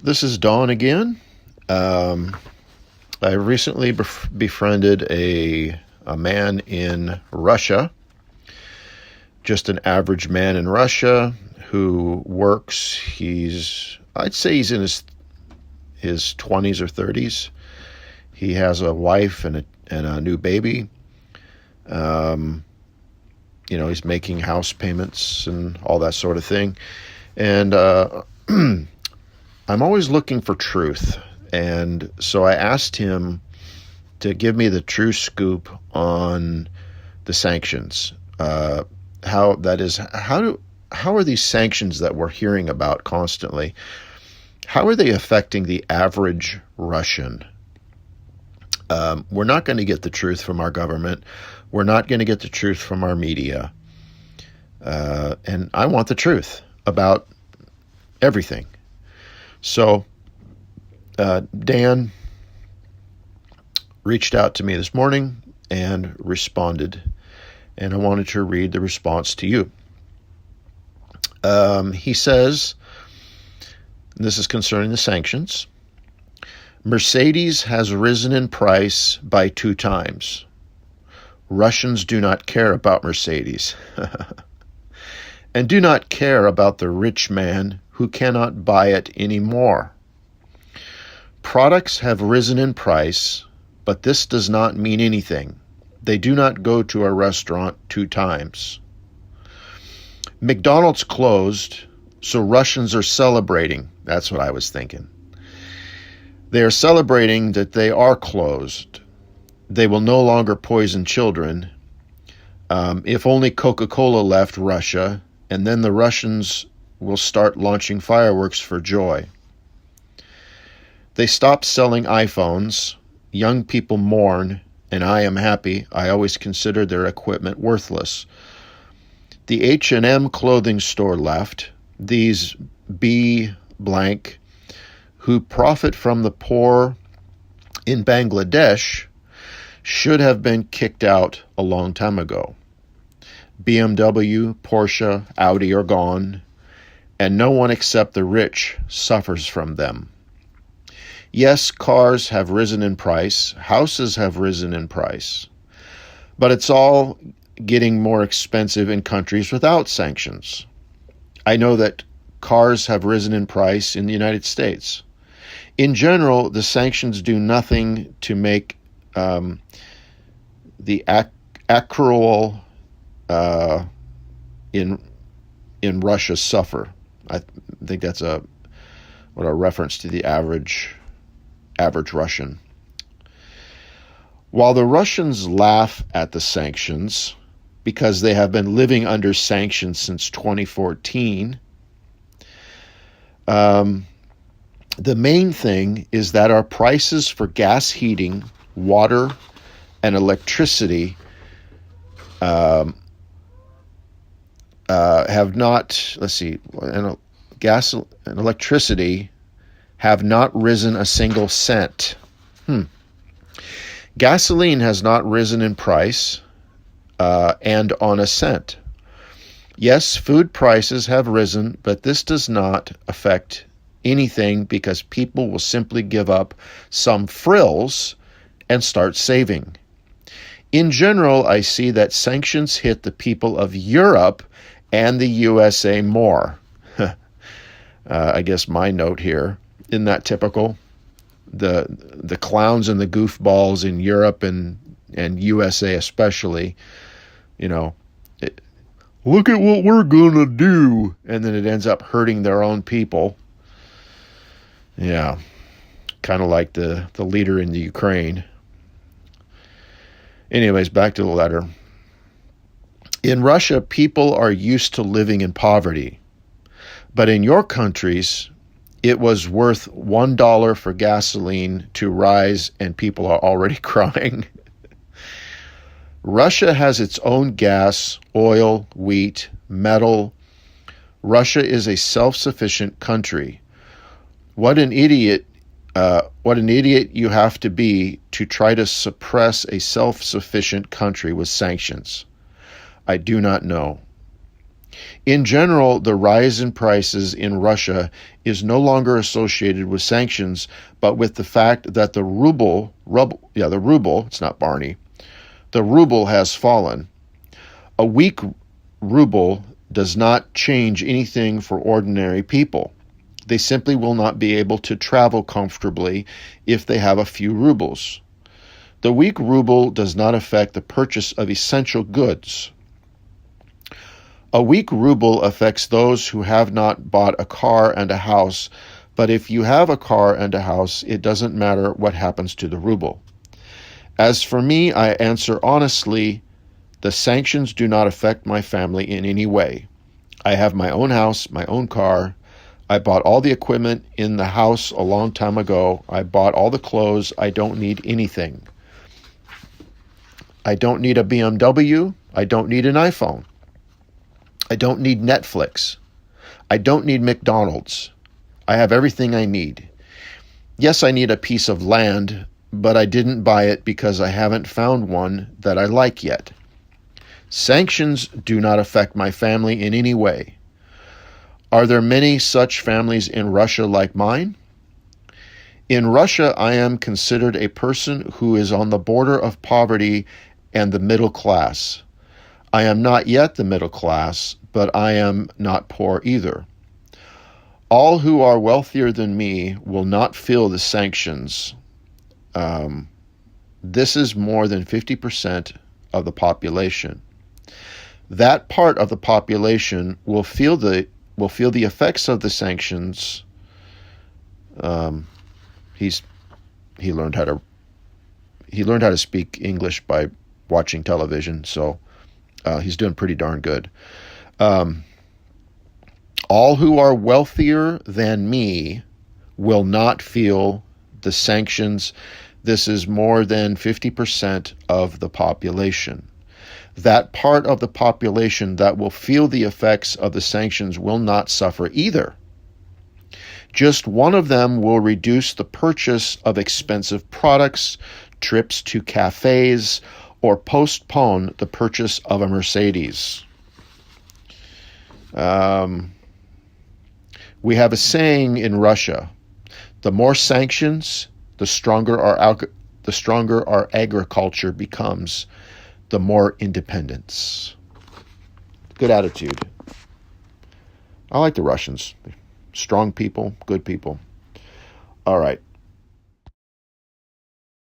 This is Dawn again. I recently befriended a man in Russia, just an average man in Russia who works. I'd say he's in his 20s or 30s. He has a wife and a new baby. He's making house payments and all that sort of thing. And I'm always looking for truth. And so I asked him to give me the true scoop on the sanctions. How are these sanctions that we're hearing about constantly, how are they affecting the average Russian? We're not going to get the truth from our government. We're not going to get the truth from our media. And I want the truth about everything. So Dan reached out to me this morning and responded, and I wanted to read the response to you. He says, this is concerning the sanctions, Mercedes has risen in price by 2 times. Russians do not care about Mercedes and do not care about the rich man who cannot buy it anymore. Products have risen in price, but this does not mean anything. They do not go to a restaurant 2 times. McDonald's closed, so Russians are celebrating. That's what I was thinking. They are celebrating that they are closed. They will no longer poison children. If only Coca-Cola left Russia, and then the Russians will start launching fireworks for joy. They stopped selling iPhones. Young people mourn, and I am happy. I always considered their equipment worthless. The H&M clothing store left. These B blank who profit from the poor in Bangladesh should have been kicked out a long time ago. BMW, Porsche, Audi are gone, and no one except the rich suffers from them. Yes, cars have risen in price, houses have risen in price, but it's all getting more expensive in countries without sanctions. I know that cars have risen in price in the United States. In general, the sanctions do nothing to make the accrual in Russia suffer. I think that's a reference to the average Russian. While the Russians laugh at the sanctions because they have been living under sanctions since 2014, the main thing is that our prices for gas heating, water, and electricity have not, gas and electricity have not risen a single cent. Gasoline has not risen in price and on a cent. Yes, food prices have risen, but this does not affect anything because people will simply give up some frills and start saving. In general, I see that sanctions hit the people of Europe and the USA more. I guess my note here, isn't that typical? The clowns and the goofballs in Europe and USA especially, look at what we're gonna do, and then it ends up hurting their own people. Yeah, kind of like the leader in the Ukraine. Anyways, back to the letter. In Russia, people are used to living in poverty. But in your countries, it was worth $1 for gasoline to rise, and people are already crying. Russia has its own gas, oil, wheat, metal. Russia is a self-sufficient country. What an idiot you have to be to try to suppress a self-sufficient country with sanctions. I do not know. In general, the rise in prices in Russia is no longer associated with sanctions, but with the fact that the ruble, it's not Barney, the ruble has fallen. A weak ruble does not change anything for ordinary people. They simply will not be able to travel comfortably if they have a few rubles. The weak ruble does not affect the purchase of essential goods. A weak ruble affects those who have not bought a car and a house, but if you have a car and a house, it doesn't matter what happens to the ruble. As for me, I answer honestly, the sanctions do not affect my family in any way. I have my own house, my own car. I bought all the equipment in the house a long time ago. I bought all the clothes. I don't need anything. I don't need a BMW. I don't need an iPhone. I don't need Netflix. I don't need McDonald's. I have everything I need. Yes, I need a piece of land, but I didn't buy it because I haven't found one that I like yet. Sanctions do not affect my family in any way. Are there many such families in Russia like mine? In Russia, I am considered a person who is on the border of poverty and the middle class. I am not yet the middle class, but I am not poor either. All who are wealthier than me will not feel the sanctions. This is more than 50% of the population. That part of the population will feel the effects of the sanctions. He learned how to speak English by watching television, so he's doing pretty darn good. All who are wealthier than me will not feel the sanctions. This is more than 50% of the population. That part of the population that will feel the effects of the sanctions will not suffer either. Just one of them will reduce the purchase of expensive products, trips to cafes, or postpone the purchase of a Mercedes. We have a saying in Russia: the more sanctions, the stronger our agriculture becomes, the more independence. Good attitude. I like the Russians. Strong people, good people. All right.